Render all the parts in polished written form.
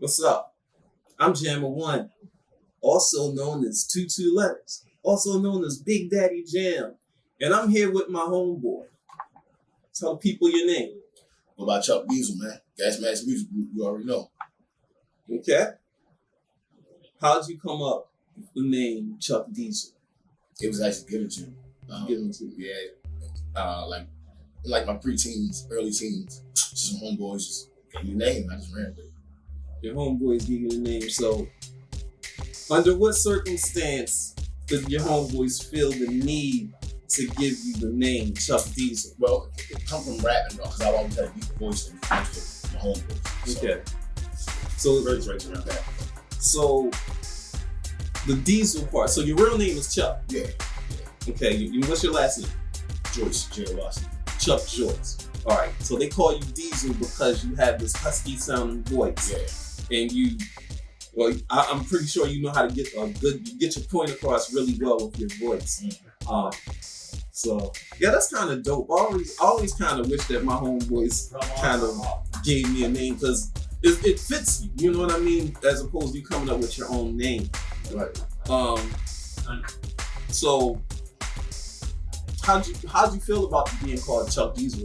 What's up? I'm Jammer One, also known as 22 Letters, also known as Big Daddy Jam. And I'm here with my homeboy. Tell people your name. What about Chuk Diesel, man? Gas Mask Music Group, you already know. Okay. How'd you come up with the name Chuk Diesel? It was actually given to me. Given to you. Yeah. Like my pre-teens, early teens, some homeboys just gave me a name. I just ran with it. Your homeboys give you the name. So, under what circumstance did your homeboys feel the need to give you the name Chuk Diesel? Well, it come from rapping, bro, because I always had a deep voice and my homeboys. Okay. So it really right around that. So, the Diesel part. So your real name is Chuk. Yeah. Okay. What's your last name? Joyce, J.O.S. Chuk Joyce. All right. So they call you Diesel because you have this husky sounding voice. Yeah. And I'm pretty sure you know how to get you get your point across really well with your voice. So yeah, that's kind of dope. I always kind of wish that my homeboys kind of gave me a name because it fits you. You know what I mean? As opposed to you coming up with your own name. Right. So how'd you feel about being called Chuk Diesel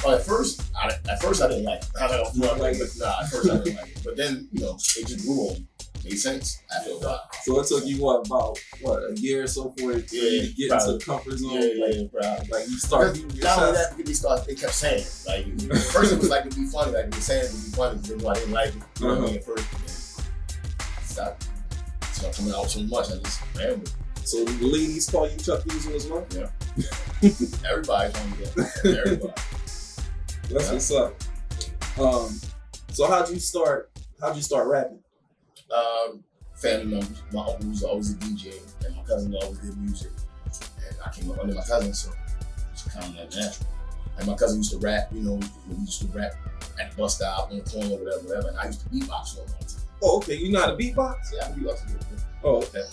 at first? At first I didn't like it. I don't know, at first I didn't like it. But then, it just grew on me. Made sense after a while. So it took you about a year or so for you to get into the comfort zone? Probably. Like you start doing not only that, they kept saying it. Like at first it was like it'd be funny, like they were saying it'd be funny, because I didn't like it. You know what I mean? At first, and then stopped coming out so much, I just ran with it. So the ladies call you Chuk Diesel as well? Yeah. Everybody's on that. Everybody. That's what's up. So how'd you start rapping? Family members. My uncle was always a DJ, and my cousin always did music. And I came up under my cousin, so it's kind of like natural. And my cousin used to rap, we used to rap at the bus stop, on the corner, whatever. And I used to beatbox for a long time. Oh, okay. You know how to beatbox? Yeah, I can beatbox a little bit. Oh, okay.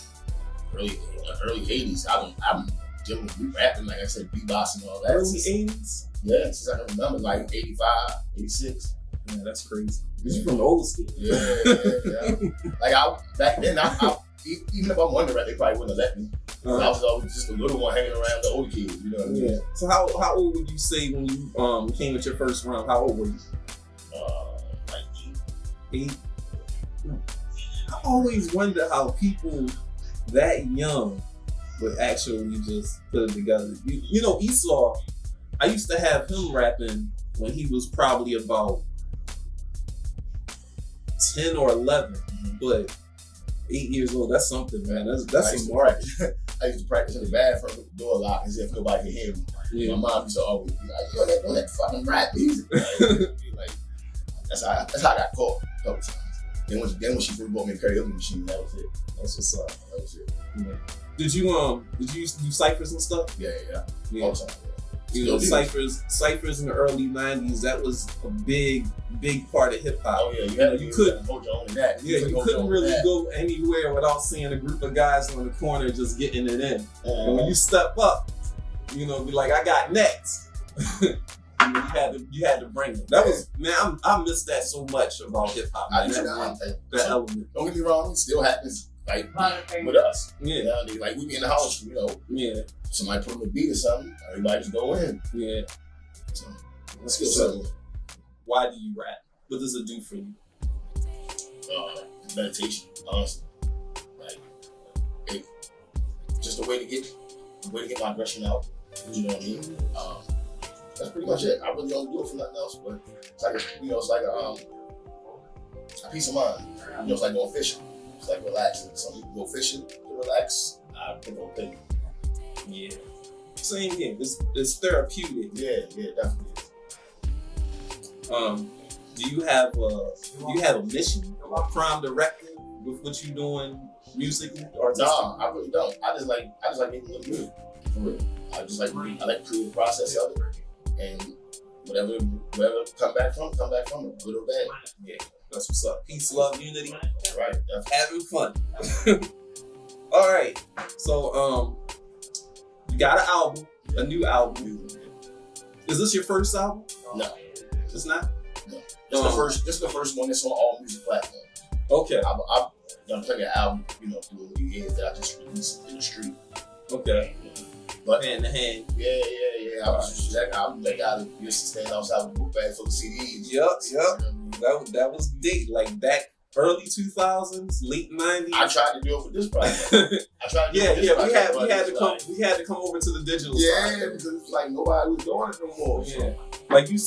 Early 80s, I'm dealing with rapping, like I said, beatbox and all that. Early 80s? Yeah, since I can remember, like 85, 86. Yeah, that's crazy. You're from the old school. Yeah. Like back then, even if I wanted to rap, they probably wouldn't have let me. I was always just a little one hanging around the older kids. You know what I mean? Yeah. So how old would you say when you came with your first round? How old were you? Like 8. I always wonder how people that young would actually just put it together. You know, Esau, I used to have him rapping when he was probably about 10 or 11, but 8 years old, that's something, man. That's some mark. I used to practice in the bathroom with the door locked as if nobody could hear me. Yeah. My mom used to always be like, yo, that fucking rap music. Like, that's how I got caught a couple times. Then when she first bought me a karaoke machine, that was it. That's what's up. That was it. Yeah. Did you used to do ciphers and stuff? Yeah. All the time. You know, ciphers in the early 90s, that was a big part of hip hop. Oh yeah, you couldn't hold your own in that. Yeah, you couldn't really go anywhere without seeing a group of guys on the corner just getting it in. And when you step up, be like, I got next. you had to bring it. That was, man, I miss that so much about hip hop. That element. Don't get me wrong, it still happens like with us. Yeah. Nowadays, like we be in the house, Yeah. Somebody put on a beat or something, everybody just go in. Yeah. So let's go. So, why do you rap? What does it do for you? Meditation, honestly. Like, just a way to get my aggression out. You know what I mean? That's pretty much it. I really don't do it for nothing else, but it's like a peace of mind. It's like going fishing. It's like relaxing. Some people go fishing to relax. I go thinking. Yeah. Same here. It's therapeutic. Yeah, definitely. Do you have a mission, a prime directive with what you doing musically or No, I really don't. I just like making good music. For real. I like creating the process of it. And whatever come back from it, good or bad. Yeah. That's what's up. Peace, love, unity. Right. Having fun. All right. So you got an album, a new album. Is this your first album? No. It's not? No. This is the first one that's on all music platforms. Okay. I've done plenty of albums, through the years that I just released in the street. Okay. But hand to hand. Yeah. I was just that guy that used to stand outside with a book bag full of CDs. Yep. That was date like back early 2000s, late 90s. I tried to do it with this project. We had to come over to the digital side. Yeah, because it's like nobody was doing it no more. Yeah. So. Like you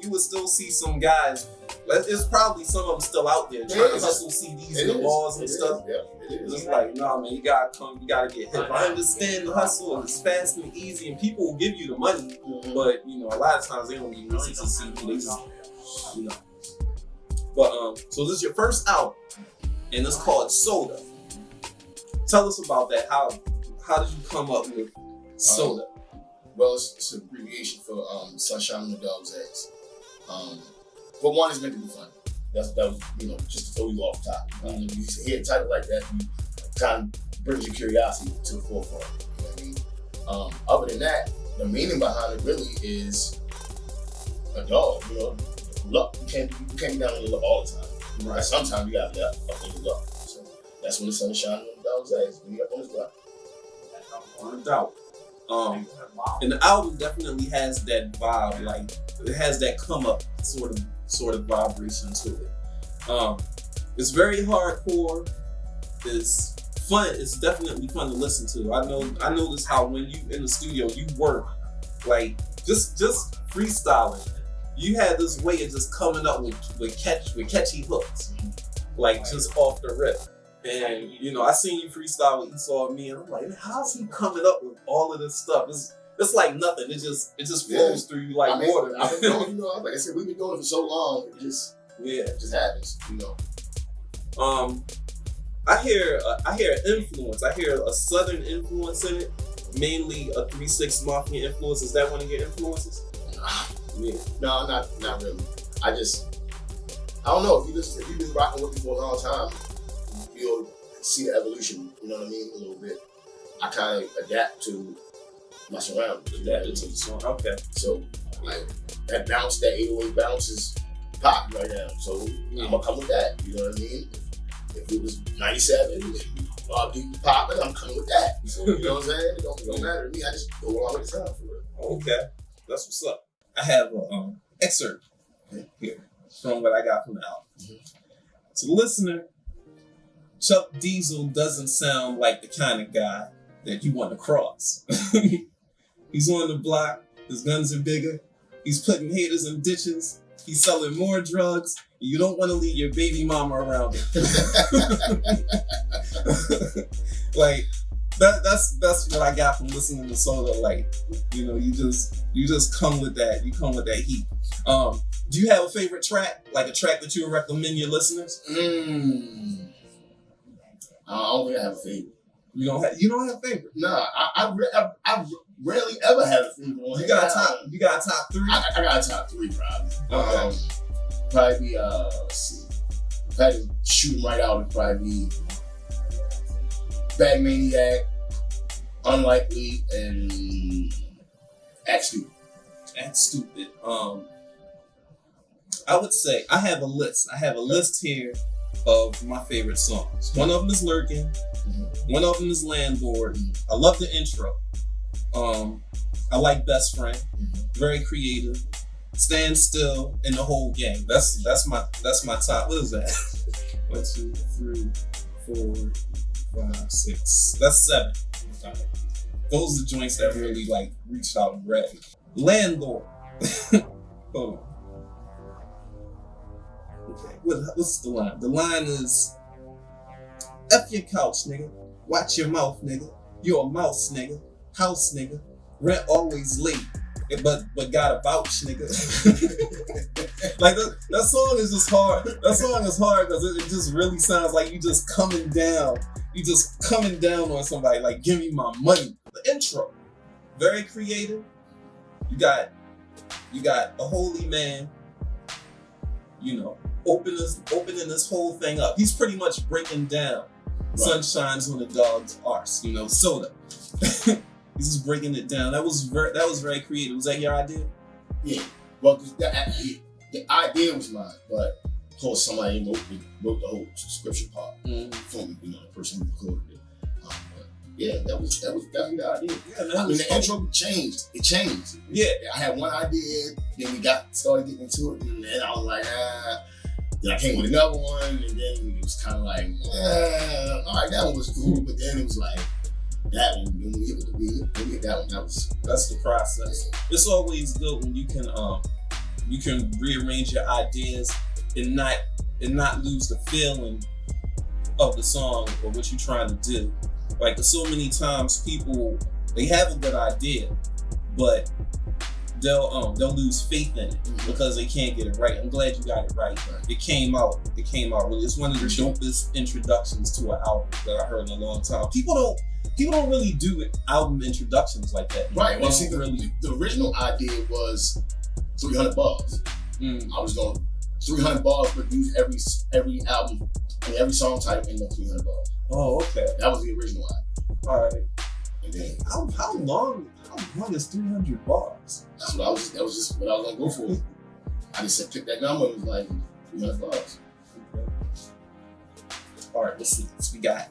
would still see some guys. It's probably some of them still out there trying to hustle CDs and laws and stuff. Yeah, it is. It's like, no, man, you gotta get hip. I understand the hustle and it's fast and easy, and people will give you the money, but a lot of times they don't even listen to CD. They just, But so this is your first album, and it's called S.O.D.A. Tell us about that. How did you come up with S.O.D.A? Well, it's an abbreviation for Sunshine on the Dog's Ass. For one, it's meant to be fun. That was just to throw you off top. You hear a title like that, you kind of brings your curiosity to the forefront. You know what I mean? Other than that, the meaning behind it really is a dog. Luck. You can't be down on your luck all the time. Right. Sometimes you gotta be up on your luck. So that's when the sun is shining on the dog's ass. When you up on his luck. No doubt. And the album definitely has that vibe, like it has that come up sort of vibration to it. It's very hardcore. It's fun. It's definitely fun to listen to. I noticed how when you in the studio you work like just freestyling. You had this way of just coming up with catchy hooks, like just off the rip. And I seen you freestyle with S.O.D.A, and I'm like, how's he coming up with all of this stuff? It's like nothing. It just flows through you like water. I've been doing, like I said, we've been doing it for so long. It just happens, I hear an influence. I hear a Southern influence in it, mainly a 3 6 Mafia influence. Is that one of your influences? Yeah. No, not really. I don't know. If you've been rocking with me for a long time, you'll see the evolution, you know what I mean, a little bit. I kind of adapt to my surroundings. Adapt to the song. Okay. So, like, that 808 bounce is pop right now. So, I'm going to come with that, you know what I mean? If it was 97, Bob Deep was popping, I'm coming with that. So, you know what I'm saying? It don't matter to me. I just go along with the sound for it. Okay. That's what's up. I have an excerpt here from what I got from the album. To the listener, Chuck Diesel doesn't sound like the kind of guy that you want to cross. He's on the block, his guns are bigger, he's putting haters in ditches, he's selling more drugs, and you don't want to leave your baby mama around him. Like, that's what I got from listening to S.O.D.A. Like, you just come with that. You come with that heat. Do you have a favorite track? Like a track that you would recommend your listeners? I don't think I have a favorite. You don't have a favorite? No, I rarely ever have a favorite. You got a top 3? I got a top 3 probably. Okay. Probably be let's see. If I had to shoot them right out, it'd probably be Bag Maniac, Unlikely, and Act Stupid. Act Stupid. I would say I have a list. I have a list here of my favorite songs. One of them is Lurkin'. One of them is Landlord. I love the intro. I like Best Friend. Very creative. Stand Still and the Whole Gang. That's my top. What is that? 1, 2, 3, 4, 5, 6. That's 7. Right. Those are the joints that really like reached out and grabbed me. Landlord. Hold on. Okay, what's the line? The line is, F your couch, nigga. Watch your mouth, nigga. You're a mouse, nigga. House, nigga. Rent always late. But got a vouch, nigga. Like that song is just hard. That song is hard because it just really sounds like you just coming down. You just coming down on somebody. Like, give me my money. The intro, very creative. You got a holy man. Opening this whole thing up. He's pretty much breaking down. Right. Sun shines on the dog's arse. S.O.D.A. He's just breaking it down. That was very creative. Was that your idea? Yeah. Well, the idea was mine, but of course somebody wrote the whole scripture part for me. You know, the person who recorded it. But yeah, that was definitely the idea. Yeah, I mean, the intro changed. It changed. Yeah, I had one idea, then we started getting into it, and then I was like, Then I came with another one, and then it was kind of like, all right, that one was cool, but then it was like that one. When we hit that one, that's the process. It's always good when you can rearrange your ideas and not lose the feeling of the song or what you're trying to do. Like, so many times people, they have a good idea, but they'll lose faith in it because they can't get it right. I'm glad you got it right. It came out really. It's one of the dopest introductions to an album that I heard in a long time. People don't really do album introductions like that. Right. Well, see, the original idea was 300 bars. I was going 300 bars, but use every album, every song title in the 300 bars. Oh, okay. That was the original idea. All right. And then how long is 300 bars? That was just what I was gonna go for. I just picked that number and was like 300 bars. Okay. All right, let's see. We got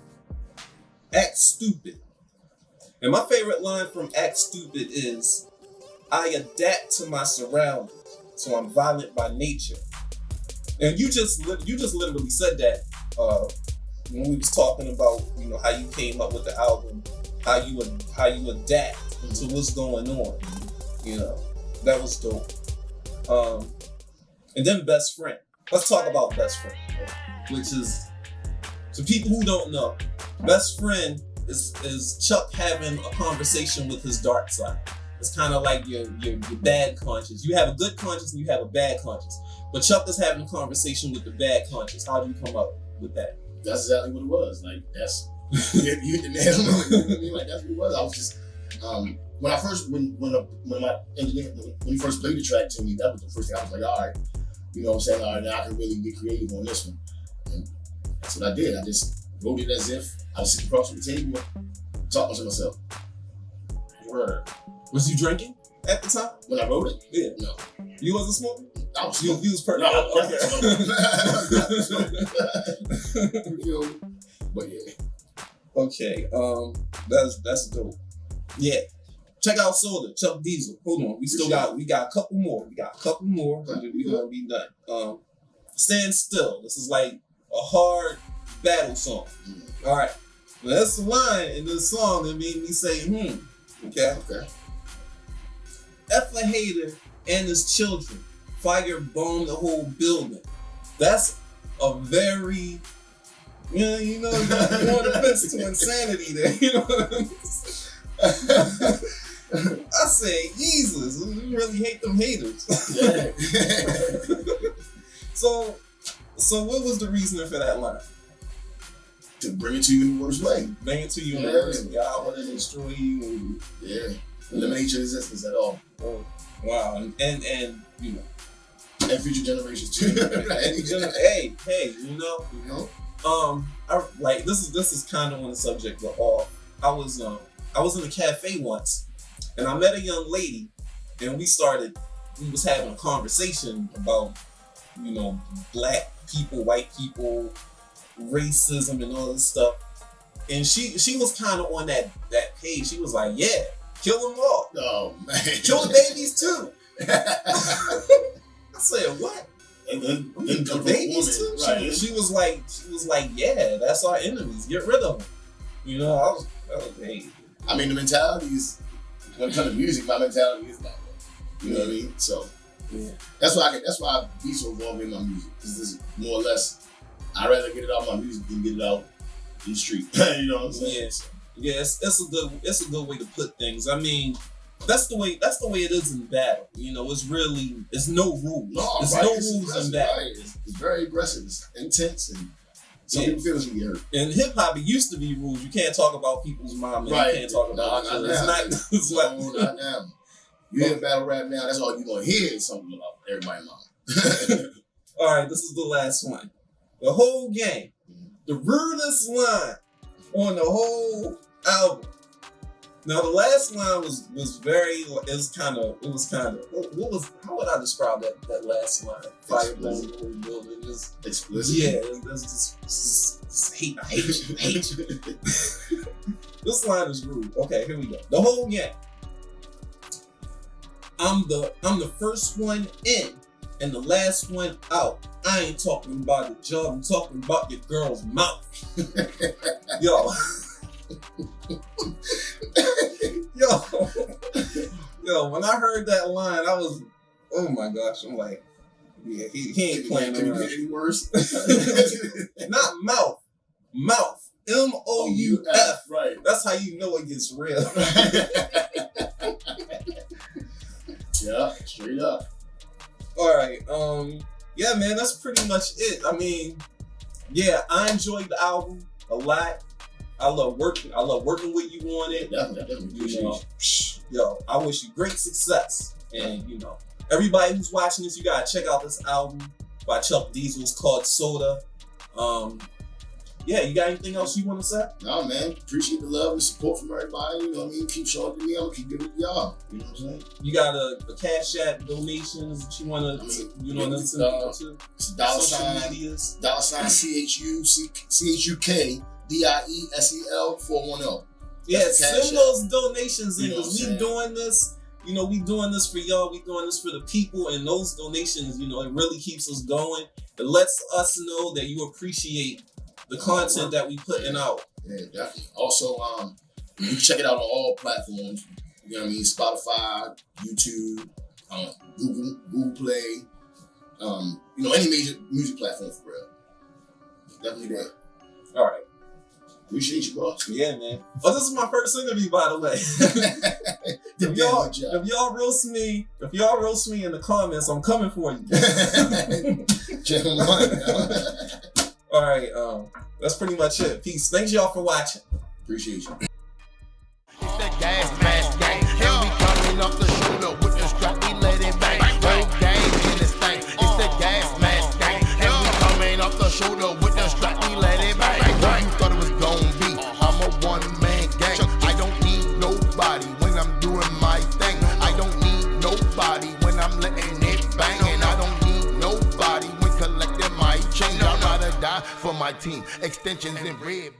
Act Stupid. And my favorite line from Act Stupid is, I adapt to my surroundings, so I'm violent by nature. And you just literally said that when we was talking about, you know, how you came up with the album, how you adapt to what's going on. You know, that was dope. And then Best Friend. Let's talk about Best Friend, which is, to people who don't know, Best Friend is Chuk having a conversation with his dark side. It's kind of like your bad conscience. You have a good conscience and you have a bad conscience. But Chuk is having a conversation with the bad conscience. How do you come up with that? That's exactly what it was. Like, that's you hit the nail on it. You know what I mean? Like, that's what it was. I was just when he first played the track to me, that was the first thing I was like, all right, you know what I'm saying? All right, now I can really get creative on this one. And that's what I did. I just wrote it as if I was sitting across from the table, talking to myself. Word. Was you drinking at the time? When I wrote it? Yeah. No. You wasn't smoking? I was smoking. You was perfect. No, okay. But yeah. Okay. That's dope. Yeah. Check out S.O.D.A, Chuck Diesel. Hold on. We got a couple more. We're gonna be done. Stand Still. This is like a hard battle song. All right. Now, that's the line in this song that made me say, Okay. F a hater and his children. Firebomb the whole building. That's a very, you know, you want to fence to insanity there. You know what I mean? I say, Jesus, you really hate them haters. Yeah. So what was the reasoning for that line? To bring it to you in the worst way. Bring it to you in the worst way. I want to destroy you. Eliminate your existence at all. Oh, wow. And you know. And future generations too. Hey, you know. I like this is kind of on the subject of all. I was in a cafe once, and I met a young lady, and we was having a conversation about, you know, black people, white people, racism, and all this stuff. And she was kind of on that page. She was like, yeah, kill them all. Oh man, kill the babies too. I said, what? And the babies too? Right. She was like, yeah, that's our enemies. Get rid of them. You know, I was hey. I mean, the mentality is, when it comes to music, my mentality is that way. You know what I mean? So that's why I be so involved in my music. Because this is more or less, I'd rather get it out my music than get it out in the street. You know what I'm saying? Yes. Yes, it's a good way to put things. I mean, that's the way it is in battle. You know, it's no rules. There's no rules in battle. Right. It's very aggressive. It's intense, and some people feel can get hurt. In hip hop, it used to be rules. You can't talk about people's mom, and you can't talk about each other. Not now. You hear battle rap now, that's all you're gonna hear is something about everybody's mom. All right, this is the last one. The whole game, the rudest line on the whole album. Now the last line was very. It was kind of. What was? How would I describe that last line? Fire blowing the whole building. Just explicit. Yeah, it's just hate. I hate you. I hate you. This line is rude. Okay, here we go. The whole gang. I'm the first one in and the last one out. I ain't talking about the job. I'm talking about your girl's mouth. Yo. Yo, when I heard that line, I was, oh my gosh, I'm like, yeah, he ain't playing around. Can it get any worse? Not mouth. MOUF. Right. That's how you know it gets real. Yeah, straight up. All right. Yeah, man, that's pretty much it. I mean, yeah, I enjoyed the album a lot. I love working with you on it. Definitely. Yo, I wish you great success. And everybody who's watching this, you gotta check out this album by Chuck Diesel. It's called S.O.D.A. Yeah, you got anything else you want to say? No, man. Appreciate the love and support from everybody. You know what I mean? Keep showing it to me. I'm gonna keep giving it to y'all. You know what I'm saying? You got a Cash App donations that you want to, to? It's $CHUK DIESEL 410. Yeah, send those donations in because we doing this. We doing this for y'all. We doing this for the people, and those donations, it really keeps us going. It lets us know that you appreciate the content that we putting out. Yeah, definitely. Also, you can check it out on all platforms. You know what I mean? Spotify, YouTube, Google Play. Any major music platform for real. Definitely there. All right. Appreciate you, bro. Yeah, man. Oh, this is my first interview, by the way. If y'all roast me in the comments, I'm coming for you. All right, that's pretty much it. Peace. Thanks y'all for watching. Appreciate you. It's the gas mask gang. And we coming off the shoulder with the strap, we let it bang. Whole gang in this thing. It's the gas mask gang. And we coming off the shoulder with the strap, we let it bang. What you thought it was gonna be? I'm a one-man gang. I don't need nobody when I'm doing my thing. I don't need nobody when I'm letting it bang. And I don't need nobody when collecting my change. I'd rather die for my team. Extensions in red.